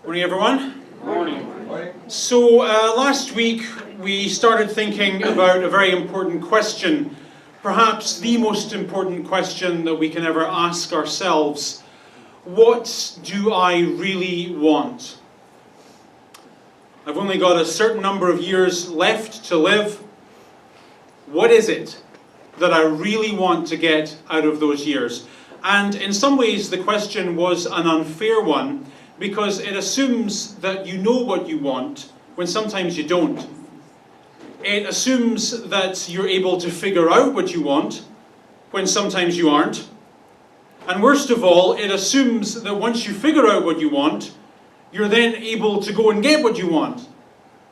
Morning, everyone. Morning. So last week we started thinking about a very important question, perhaps the most important question that we can ever ask ourselves. What do I really want? I've only got a certain number of years left to live. What is it that I really want to get out of those years? And in some ways the question was an unfair one, because it assumes that you know what you want when sometimes you don't. It assumes that you're able to figure out what you want when sometimes you aren't. And worst of all, it assumes that once you figure out what you want, you're then able to go and get what you want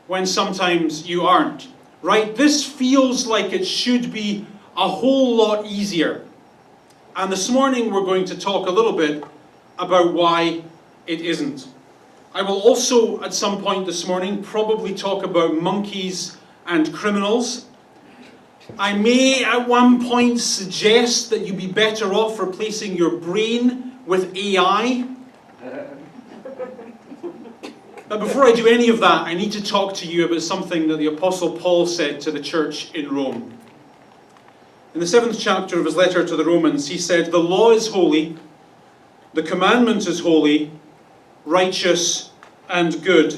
when sometimes you aren't. Right? This feels like it should be a whole lot easier. And this morning we're going to talk a little bit about why it isn't. I will also, at some point this morning, probably talk about monkeys and criminals. I may at one point suggest that you'd be better off replacing your brain with AI. But before I do any of that, I need to talk to you about something that the Apostle Paul said to the church in Rome. In the 7th chapter of his letter to the Romans, he said, "The law is holy, the commandment is holy, righteous and good."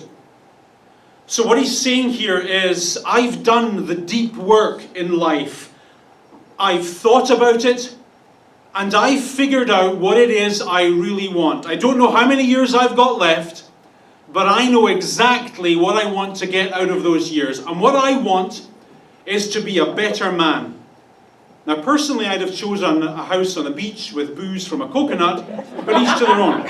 So what he's saying here is, I've done the deep work in life. I've thought about it, and I've figured out what it is I really want. I don't know how many years I've got left, but I know exactly what I want to get out of those years. And what I want is to be a better man. Now, personally, I'd have chosen a house on the beach with booze from a coconut, but each to their own.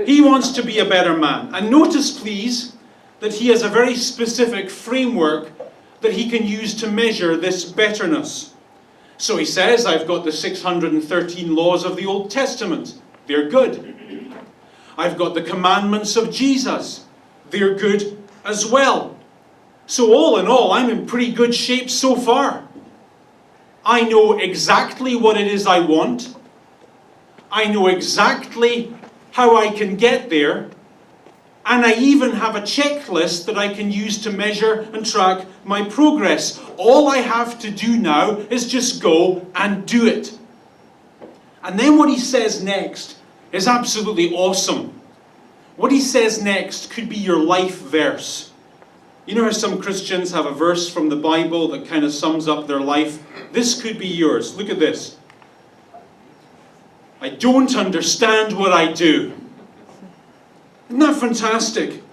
He wants to be a better man. And notice, please, that he has a very specific framework that he can use to measure this betterness. So he says, I've got the 613 laws of the Old Testament. They're good. I've got the commandments of Jesus. They're good as well. So all in all, I'm in pretty good shape so far. I know exactly what it is I want. I know exactly how I can get there. And I even have a checklist that I can use to measure and track my progress. All I have to do now is just go and do it. And then what he says next is absolutely awesome. What he says next could be your life verse. You know how some Christians have a verse from the Bible that kind of sums up their life? This could be yours. Look at this. I don't understand what I do. Isn't that fantastic?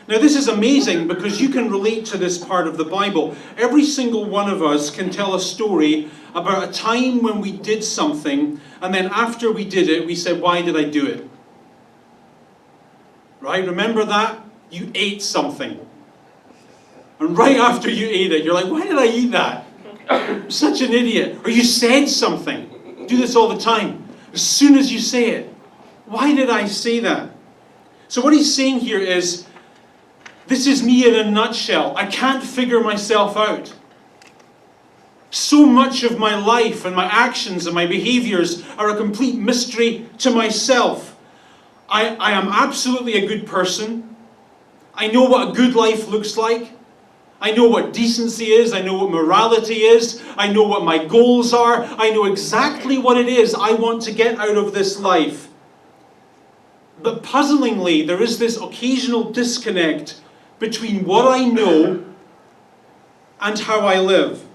Now this is amazing because you can relate to this part of the Bible. Every single one of us can tell a story about a time when we did something, and then after we did it, we said, why did I do it? Right? Remember that? You ate something. And right after you ate it, you're like, why did I eat that? I'm such an idiot. Or you said something. You do this all the time. As soon as you say it, why did I say that? So what he's saying here is, this is me in a nutshell. I can't figure myself out. So much of my life and my actions and my behaviors are a complete mystery to myself. I am absolutely a good person. I know what a good life looks like. I know what decency is. I know what morality is. I know what my goals are. I know exactly what it is I want to get out of this life. But puzzlingly, there is this occasional disconnect between what I know and how I live.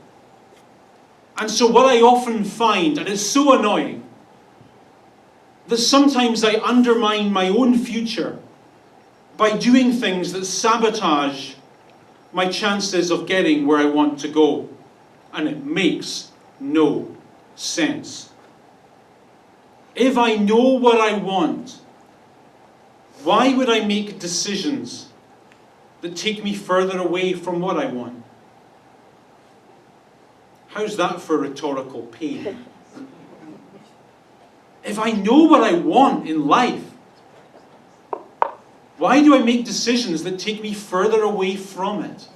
And so what I often find, and it's so annoying, that sometimes I undermine my own future by doing things that sabotage my chances of getting where I want to go. And it makes no sense. If I know what I want, why would I make decisions that take me further away from what I want? How's that for rhetorical pain? If I know what I want in life, why do I make decisions that take me further away from it?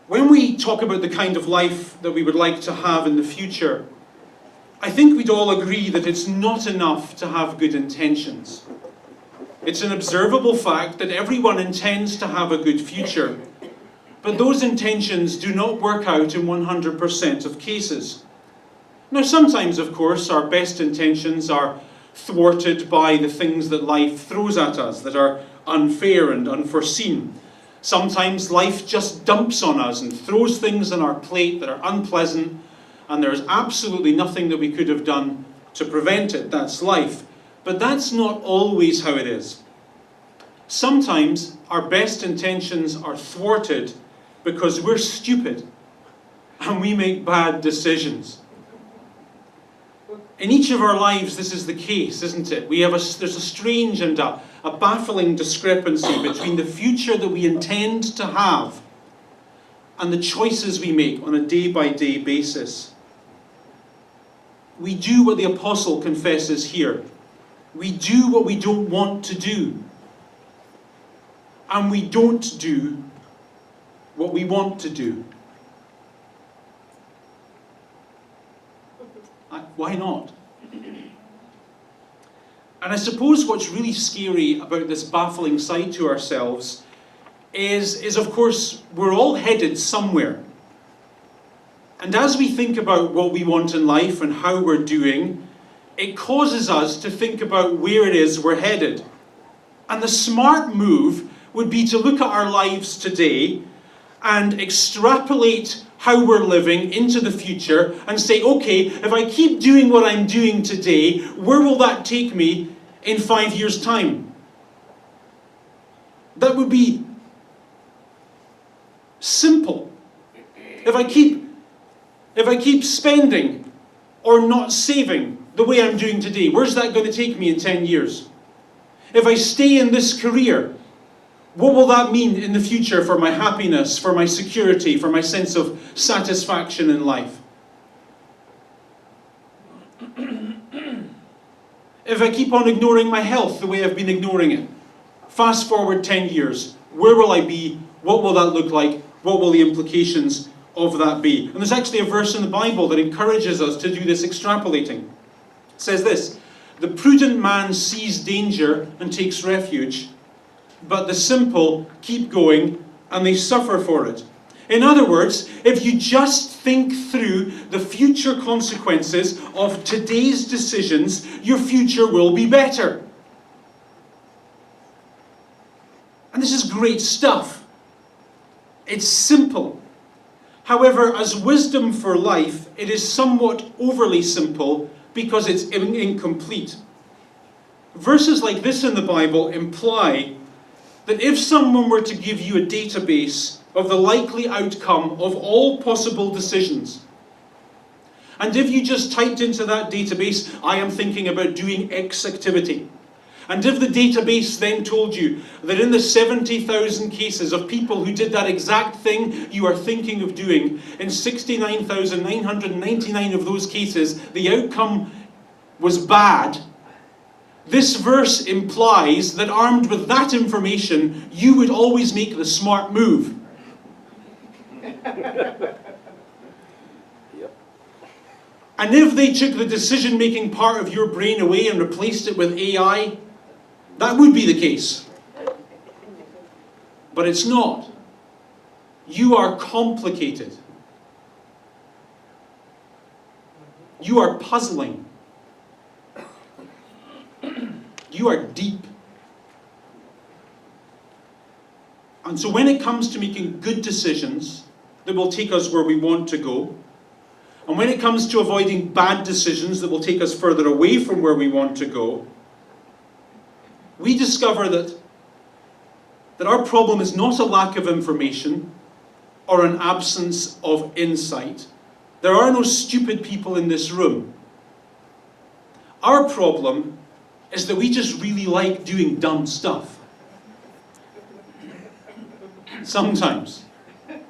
When we talk about the kind of life that we would like to have in the future, I think we'd all agree that it's not enough to have good intentions. It's an observable fact that everyone intends to have a good future, but those intentions do not work out in 100% of cases. Now, sometimes, of course, our best intentions are thwarted by the things that life throws at us that are unfair and unforeseen. Sometimes life just dumps on us and throws things on our plate that are unpleasant, and there's absolutely nothing that we could have done to prevent it. That's life. But that's not always how it is. Sometimes our best intentions are thwarted because we're stupid and we make bad decisions. In each of our lives, this is the case, isn't it? There's a strange and a baffling discrepancy between the future that we intend to have and the choices we make on a day-by-day basis. We do what the apostle confesses here. We do what we don't want to do. And we don't do what we want to do. Why not? And I suppose what's really scary about this baffling side to ourselves is of course, we're all headed somewhere. And as we think about what we want in life and how we're doing, it causes us to think about where it is we're headed. And the smart move would be to look at our lives today and extrapolate how we're living into the future and say, okay, if I keep doing what I'm doing today, where will that take me in 5 years' time? That would be simple. If I keep spending or not saving the way I'm doing today, where's that going to take me in 10 years? If I stay in this career, what will that mean in the future for my happiness, for my security, for my sense of satisfaction in life? If I keep on ignoring my health the way I've been ignoring it, fast forward 10 years, where will I be? What will that look like? What will the implications of that be? And there's actually a verse in the Bible that encourages us to do this extrapolating. It says this: the prudent man sees danger and takes refuge, but the simple keep going and they suffer for it. In other words, if you just think through the future consequences of today's decisions, your future will be better. And this is great stuff. It's simple. However, as wisdom for life, it is somewhat overly simple because it's incomplete. Verses like this in the Bible imply that if someone were to give you a database of the likely outcome of all possible decisions, and if you just typed into that database, I am thinking about doing X activity, and if the database then told you that in the 70,000 cases of people who did that exact thing you are thinking of doing, in 69,999 of those cases, the outcome was bad, this verse implies that armed with that information, you would always make the smart move. And if they took the decision-making part of your brain away and replaced it with AI, that would be the case. But it's not. You are complicated. You are puzzling. You are deep. And so when it comes to making good decisions that will take us where we want to go, and when it comes to avoiding bad decisions that will take us further away from where we want to go, we discover that our problem is not a lack of information or an absence of insight. There are no stupid people in this room. Our problem is that we just really like doing dumb stuff. Sometimes.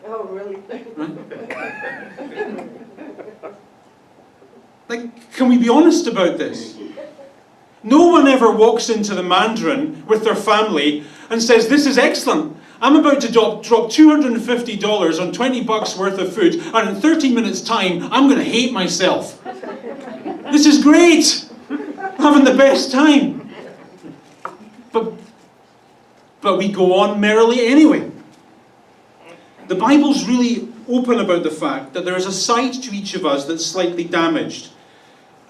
Oh, really? Right? Like, can we be honest about this? No one ever walks into the Mandarin with their family and says, this is excellent. I'm about to drop $250 on 20 bucks worth of food, and in 30 minutes' time, I'm going to hate myself. This is great! Having the best time. But we go on merrily anyway. The Bible's really open about the fact that there is a side to each of us that's slightly damaged.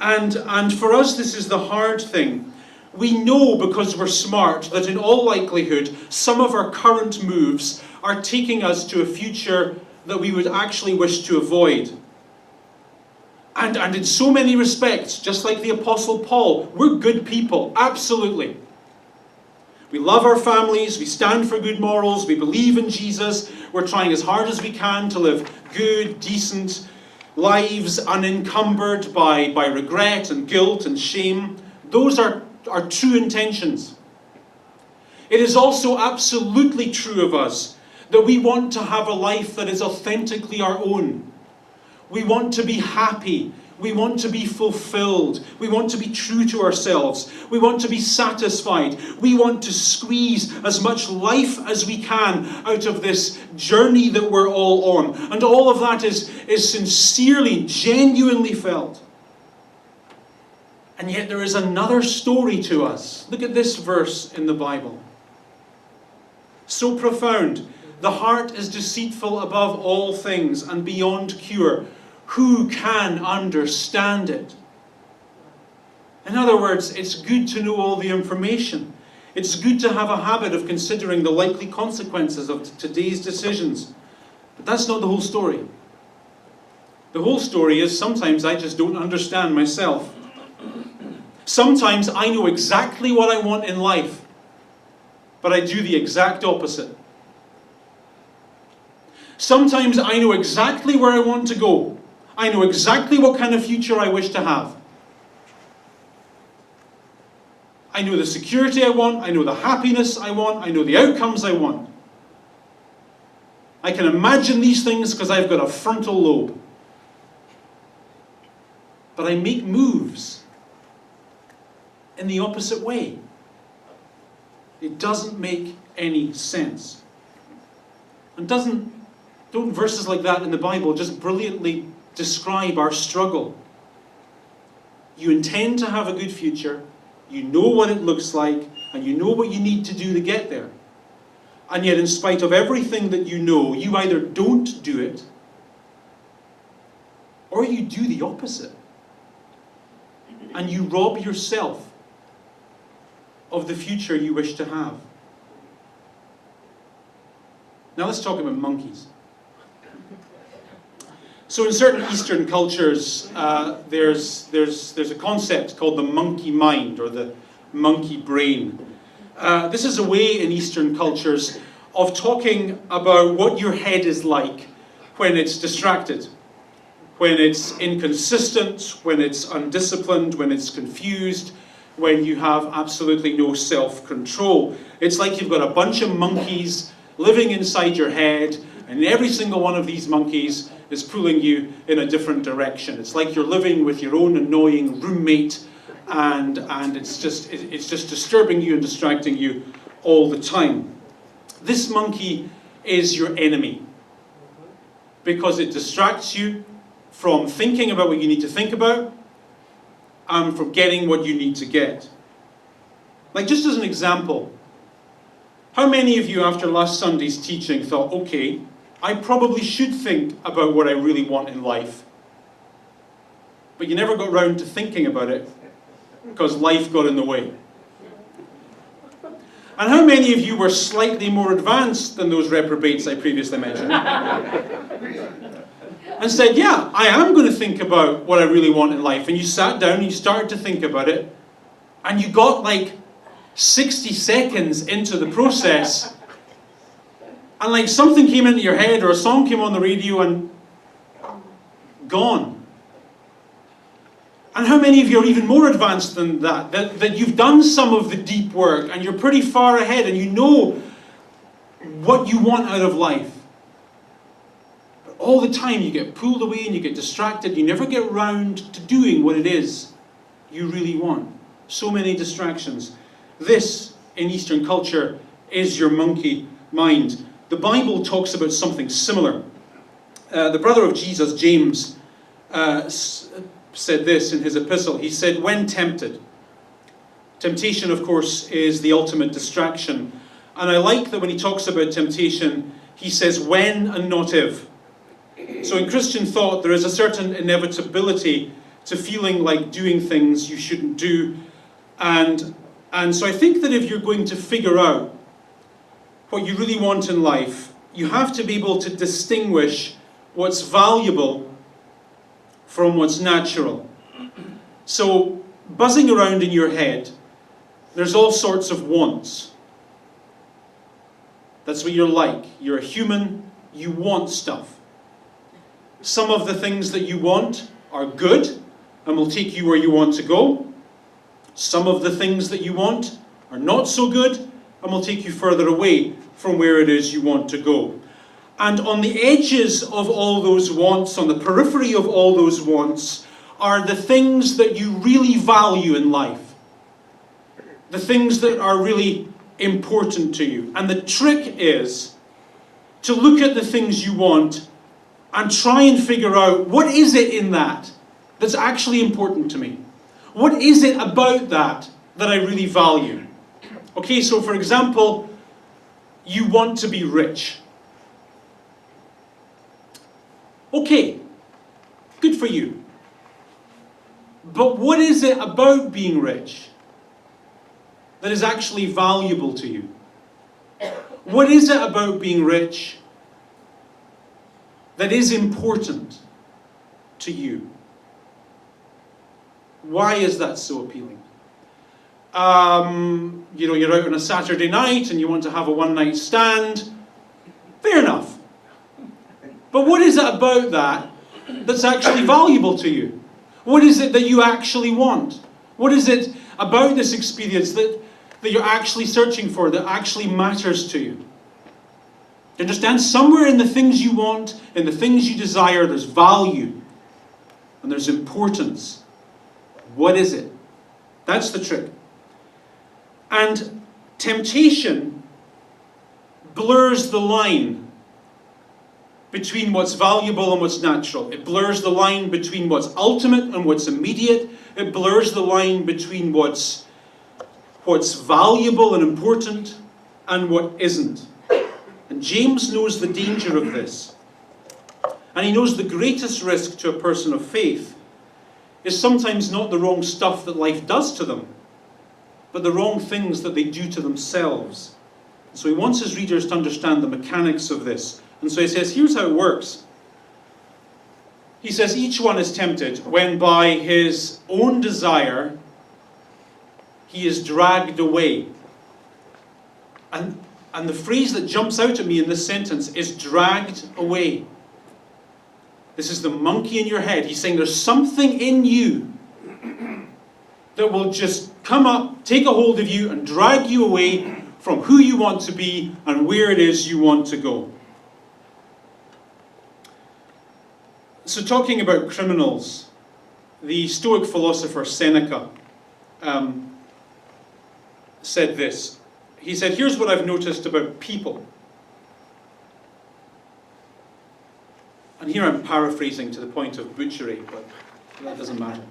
And for us, this is the hard thing. We know, because we're smart, that in all likelihood, some of our current moves are taking us to a future that we would actually wish to avoid. And in so many respects, just like the Apostle Paul, we're good people, absolutely. We love our families, we stand for good morals, we believe in Jesus, we're trying as hard as we can to live good, decent lives, unencumbered by regret and guilt and shame. Those are our true intentions. It is also absolutely true of us that we want to have a life that is authentically our own. We want to be happy. We want to be fulfilled. We want to be true to ourselves. We want to be satisfied. We want to squeeze as much life as we can out of this journey that we're all on. And all of that is sincerely, genuinely felt. And yet there is another story to us. Look at this verse in the Bible. So profound. The heart is deceitful above all things and beyond cure. Who can understand it? In other words, it's good to know all the information. It's good to have a habit of considering the likely consequences of today's decisions. But that's not the whole story. The whole story is sometimes I just don't understand myself. Sometimes I know exactly what I want in life, but I do the exact opposite. Sometimes I know exactly where I want to go. I know exactly what kind of future I wish to have. I know the security I want. I know the happiness I want. I know the outcomes I want. I can imagine these things because I've got a frontal lobe. But I make moves in the opposite way. It doesn't make any sense. And don't verses like that in the Bible just brilliantly describe our struggle? You intend to have a good future, you know what it looks like, and you know what you need to do to get there. And yet, in spite of everything that you know, you either don't do it, or you do the opposite. And you rob yourself of the future you wish to have. Now let's talk about monkeys. So in certain Eastern cultures, there's a concept called the monkey mind, or the monkey brain. This is a way in Eastern cultures of talking about what your head is like when it's distracted, when it's inconsistent, when it's undisciplined, when it's confused, when you have absolutely no self-control. It's like you've got a bunch of monkeys living inside your head, and every single one of these monkeys is pulling you in a different direction. It's like you're living with your own annoying roommate, and it's just disturbing you and distracting you all the time. This monkey is your enemy because it distracts you from thinking about what you need to think about and from getting what you need to get. Like, just as an example, how many of you after last Sunday's teaching thought, okay, I probably should think about what I really want in life, but you never got round to thinking about it because life got in the way? And how many of you were slightly more advanced than those reprobates I previously mentioned? And said, yeah, I am going to think about what I really want in life. And you sat down and you started to think about it, and you got like 60 seconds into the process, and like something came into your head or a song came on the radio and gone. And how many of you are even more advanced than that you've done some of the deep work and you're pretty far ahead and you know what you want out of life? But all the time you get pulled away and you get distracted. You never get round to doing what it is you really want. So many distractions. This, in Eastern culture, is your monkey mind. The Bible talks about something similar. The brother of Jesus, James, said this in his epistle. He said, when tempted. Temptation, of course, is the ultimate distraction. And I like that when he talks about temptation, he says when and not if. So in Christian thought, there is a certain inevitability to feeling like doing things you shouldn't do. And so I think that if you're going to figure out what you really want in life, you have to be able to distinguish what's valuable from what's natural. So buzzing around in your head, there's all sorts of wants. That's what you're like. You're a human, you want stuff. Some of the things that you want are good and will take you where you want to go. Some of the things that you want are not so good and will take you further away from where it is you want to go. And on the edges of all those wants, on the periphery of all those wants, are the things that you really value in life. The things that are really important to you. And the trick is to look at the things you want and try and figure out what is it in that that's actually important to me. What is it about that that I really value? Okay, so for example, you want to be rich. Okay, good for you. But what is it about being rich that is actually valuable to you? What is it about being rich that is important to you? Why is that so appealing? You're out on a Saturday night and you want to have a one-night stand. Fair enough. But what is it about that that's actually valuable to you? What is it that you actually want? What is it about this experience that you're actually searching for, that actually matters to you? You understand? Somewhere in the things you want, in the things you desire, there's value. And there's importance. What is it? That's the trick. And temptation blurs the line between what's valuable and what's natural. It blurs the line between what's ultimate and what's immediate. It blurs the line between what's valuable and important and what isn't. And James knows the danger of this. And he knows the greatest risk to a person of faith is sometimes not the wrong stuff that life does to them, but the wrong things that they do to themselves. So he wants his readers to understand the mechanics of this. And so he says, here's how it works. He says, each one is tempted when by his own desire he is dragged away. And the phrase that jumps out at me in this sentence is dragged away. This is the monkey in your head. He's saying there's something in you that will just come up, take a hold of you, and drag you away from who you want to be and where it is you want to go. So talking about criminals, the Stoic philosopher Seneca said this. He said, here's what I've noticed about people. And here I'm paraphrasing to the point of butchery, but that doesn't matter.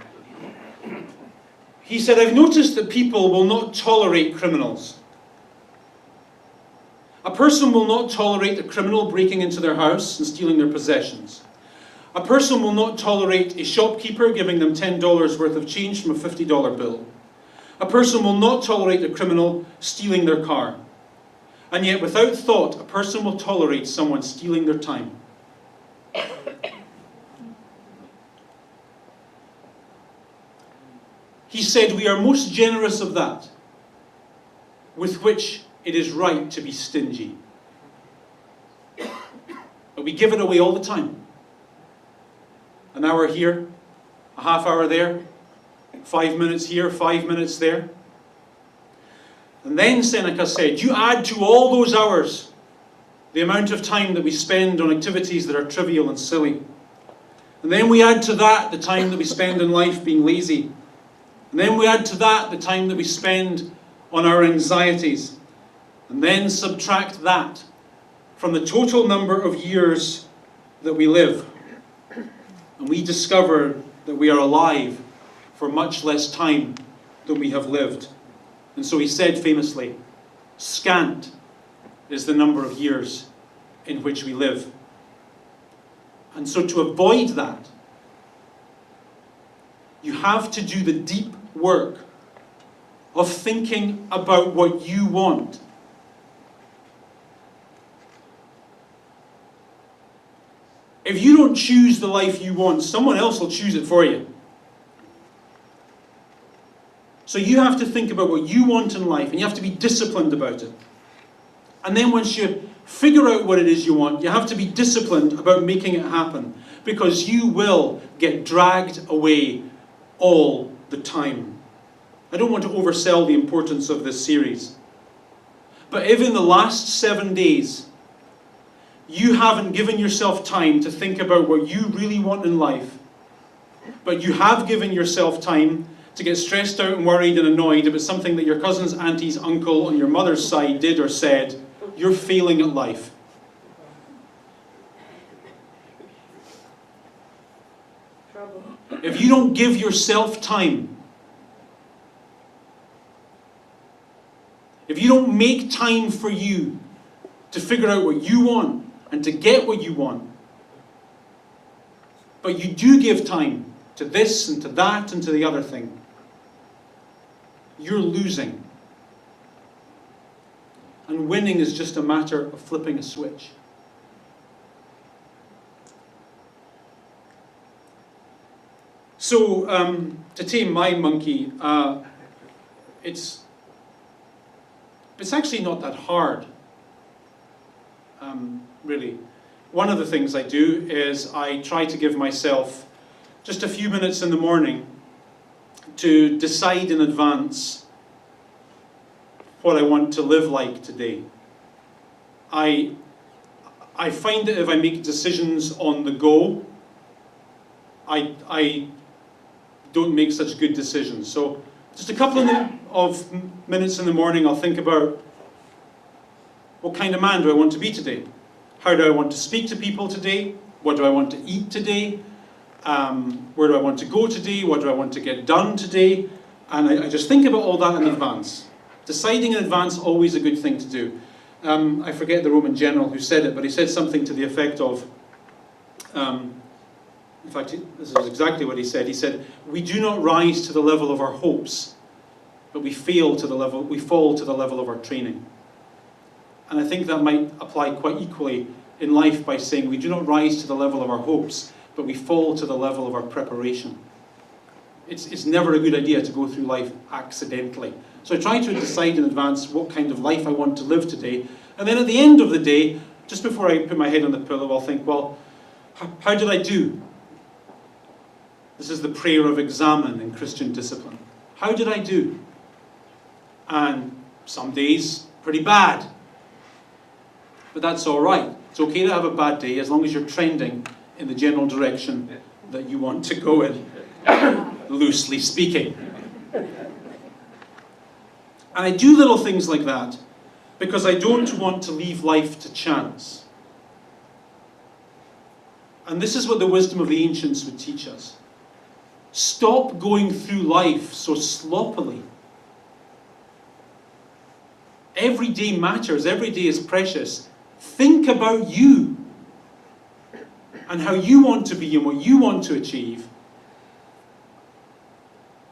He said, I've noticed that people will not tolerate criminals. A person will not tolerate a criminal breaking into their house and stealing their possessions. A person will not tolerate a shopkeeper giving them $10 worth of change from a $50 bill. A person will not tolerate a criminal stealing their car. And yet, without thought, a person will tolerate someone stealing their time. He said, we are most generous of that, with which it is right to be stingy. But we give it away all the time. An hour here, a half hour there, 5 minutes here, 5 minutes there. And then Seneca said, you add to all those hours the amount of time that we spend on activities that are trivial and silly. And then we add to that the time that we spend in life being lazy. And then we add to that the time that we spend on our anxieties. And then subtract that from the total number of years that we live. And we discover that we are alive for much less time than we have lived. And so he said famously, "Scant is the number of years in which we live." And so to avoid that, you have to do the deep work of thinking about what you want. If you don't choose the life you want, someone else will choose it for you. So you have to think about what you want in life, and you have to be disciplined about it. And then once you figure out what it is you want, you have to be disciplined about making it happen, because you will get dragged away all the time. I don't want to oversell the importance of this series. But if in the last 7 days you haven't given yourself time to think about what you really want in life, but you have given yourself time to get stressed out and worried and annoyed about something that your cousins, aunties, uncle on your mother's side did or said, you're failing at life. Trouble. If you don't give yourself time, if you don't make time for you to figure out what you want and to get what you want, but you do give time to this and to that and to the other thing, you're losing. And winning is just a matter of flipping a switch. So, to tame my monkey, it's actually not that hard, really. One of the things I do is I try to give myself just a few minutes in the morning to decide in advance what I want to live like today. I find that if I make decisions on the go, I don't make such good decisions. So just a couple of minutes in the morning, I'll think about, what kind of man do I want to be today? How do I want to speak to people today? What do I want to eat today? Where do I want to go today? What do I want to get done today? And I just think about all that in advance. Deciding in advance, always a good thing to do. I forget the Roman general who said it, but he said something to the effect of, in fact, this is exactly what he said. He said, "We do not rise to the level of our hopes, but we fall to the level of our training." And I think that might apply quite equally in life by saying we do not rise to the level of our hopes, but we fall to the level of our preparation. It's never a good idea to go through life accidentally. So I try to decide in advance what kind of life I want to live today. And then at the end of the day, just before I put my head on the pillow, I'll think, well, how did I do? This is the prayer of examen in Christian discipline. How did I do? And some days, pretty bad. But that's all right. It's okay to have a bad day as long as you're trending in the general direction that you want to go in, loosely speaking. And I do little things like that because I don't want to leave life to chance. And this is what the wisdom of the ancients would teach us. Stop going through life so sloppily. Every day matters. Every day is precious. Think about you and how you want to be and what you want to achieve,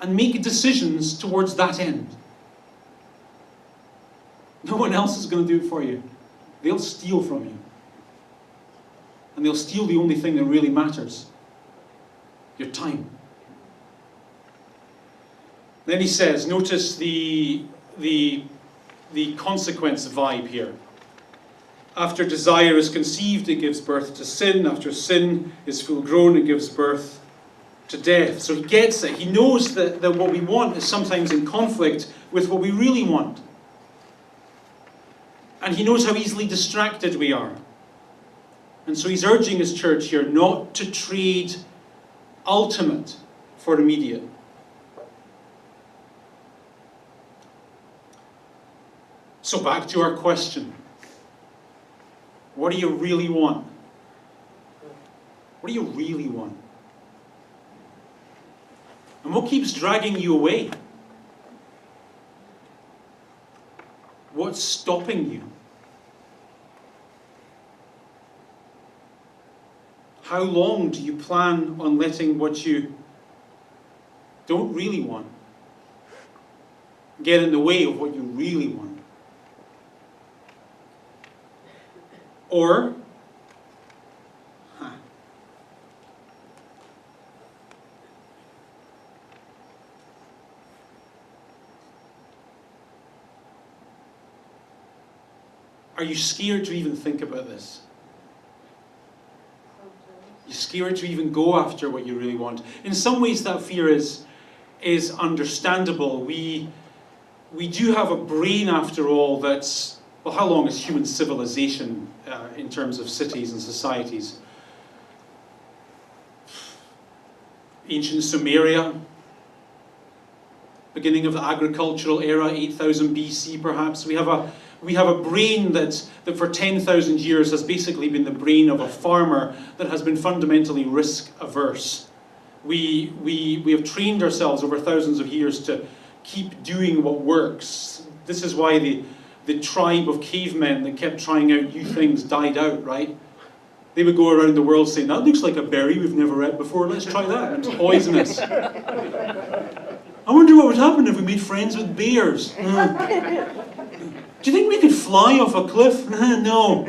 and make decisions towards that end. No one else is going to do it for you. They'll steal from you. And they'll steal the only thing that really matters: your time. Then he says, notice the consequence vibe here. After desire is conceived, it gives birth to sin. After sin is full grown, it gives birth to death. So he gets it. He knows that what we want is sometimes in conflict with what we really want. And he knows how easily distracted we are. And so he's urging his church here not to trade ultimate for immediate. So back to our question. What do you really want? What do you really want? And what keeps dragging you away? What's stopping you? How long do you plan on letting what you don't really want get in the way of what you really want? Or, are you scared to even think about this? You're scared to even go after what you really want. In some ways that fear is understandable. We do have a brain, after all, that's, well, how long is human civilization in terms of cities and societies? Ancient Sumeria, beginning of the agricultural era, 8000 BC perhaps. We have a brain that for 10,000 years has basically been the brain of a farmer that has been fundamentally risk averse. We have trained ourselves over thousands of years to keep doing what works. This is why the tribe of cavemen that kept trying out new things died out, right? They would go around the world saying, that looks like a berry we've never ate before, let's try that. It's poisonous. I wonder what would happen if we made friends with bears. Do you think we could fly off a cliff? No.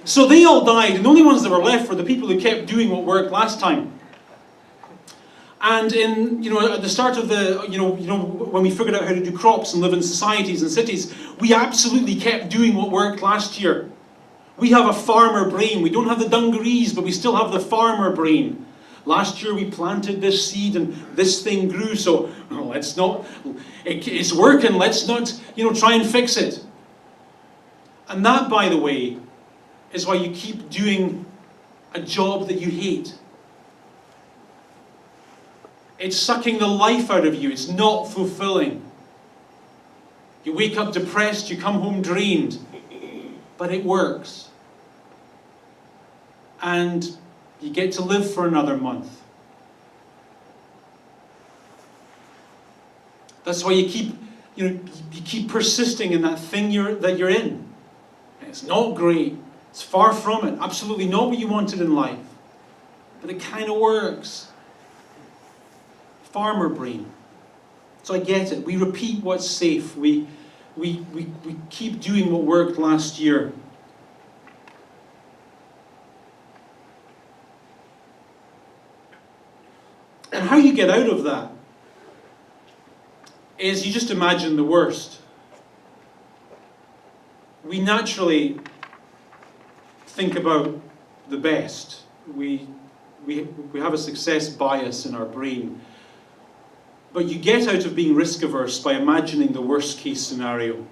So they all died, and the only ones that were left were the people who kept doing what worked last time. And at the start of the, when we figured out how to do crops and live in societies and cities, we absolutely kept doing what worked last year. We have a farmer brain. We don't have the dungarees, but we still have the farmer brain. Last year we planted this seed and this thing grew, so let's not, it's working, let's not, try and fix it. And that, by the way, is why you keep doing a job that you hate. It's sucking the life out of you. It's not fulfilling. You wake up depressed, you come home drained. But it works. And you get to live for another month. That's why you keep persisting in that thing that you're in. It's not great. It's far from it. Absolutely not what you wanted in life. But it kind of works. Farmer brain. So I get it. We repeat what's safe. We keep doing what worked last year. And how you get out of that is you just imagine the worst. We naturally think about the best. We have a success bias in our brain. But you get out of being risk averse by imagining the worst case scenario.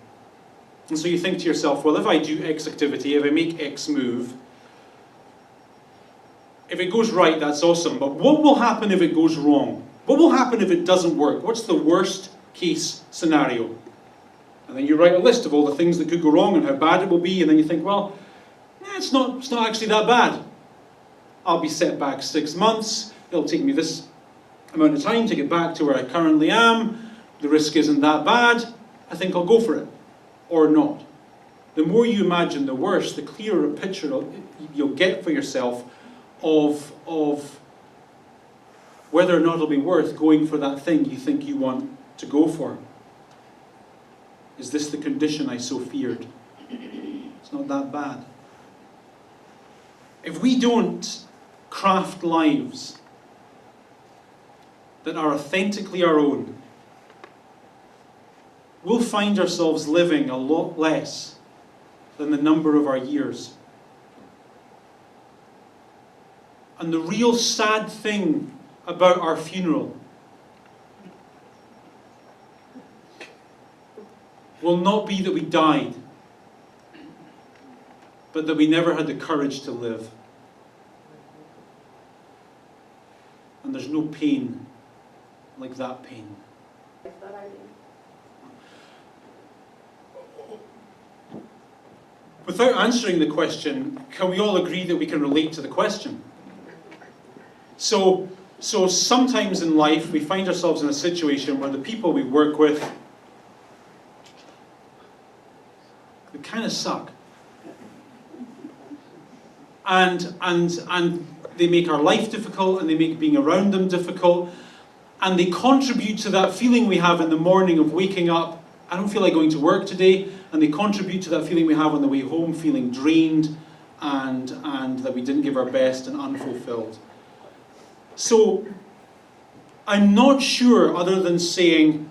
And so you think to yourself, well, if I do X activity, if I make X move, if it goes right, that's awesome. But what will happen if it goes wrong? What will happen if it doesn't work? What's the worst case scenario? And then you write a list of all the things that could go wrong and how bad it will be. And then you think, well, it's not actually that bad. I'll be set back 6 months. It'll take me this amount of time to get back to where I currently am. The risk isn't that bad. I think I'll go for it. Or not. The more you imagine the worst, the clearer a picture you'll get for yourself of whether or not it'll be worth going for that thing you think you want to go for. Is this the condition I so feared? It's not that bad. If we don't craft lives that are authentically our own, we'll find ourselves living a lot less than the number of our years. And the real sad thing about our funeral will not be that we died, but that we never had the courage to live. And there's no pain like that pain. Without answering the question, can we all agree that we can relate to the question? So, So sometimes in life we find ourselves in a situation where the people we work with, they kind of suck. And they make our life difficult, and they make being around them difficult, and they contribute to that feeling we have in the morning of waking up, I don't feel like going to work today, and they contribute to that feeling we have on the way home, feeling drained, and that we didn't give our best and unfulfilled. So, I'm not sure, other than saying,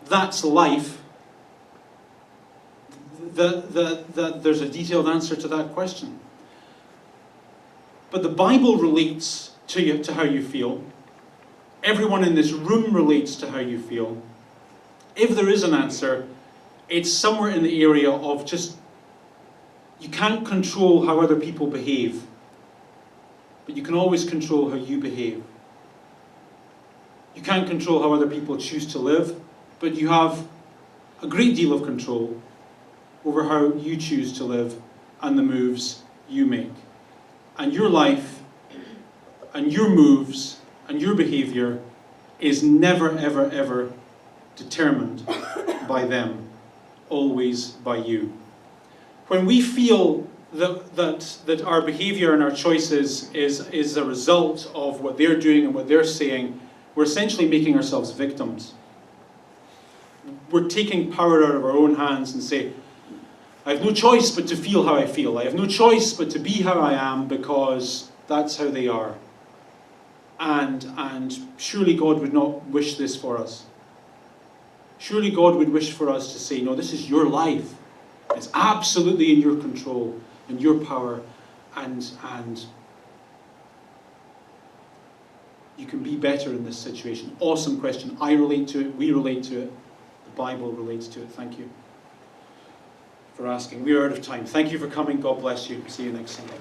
that's life, that there's a detailed answer to that question. But the Bible relates to how you feel. Everyone in this room relates to how you feel. If there is an answer, it's somewhere in the area of just, you can't control how other people behave, but you can always control how you behave. You can't control how other people choose to live, but you have a great deal of control over how you choose to live and the moves you make. And your life and your moves and your behavior is never, ever, ever determined by them, always by you. When we feel that our behavior and our choices is a result of what they're doing and what they're saying, we're essentially making ourselves victims. We're taking power out of our own hands and say, I have no choice but to feel how I feel. I have no choice but to be how I am because that's how they are. And surely God would not wish this for us. Surely God would wish for us to say, no, this is your life. It's absolutely in your control and your power, and you can be better in this situation. Awesome question. I relate to it. We relate to it. The Bible relates to it. Thank you for asking. We are out of time. Thank you for coming. God bless you. See you next Sunday.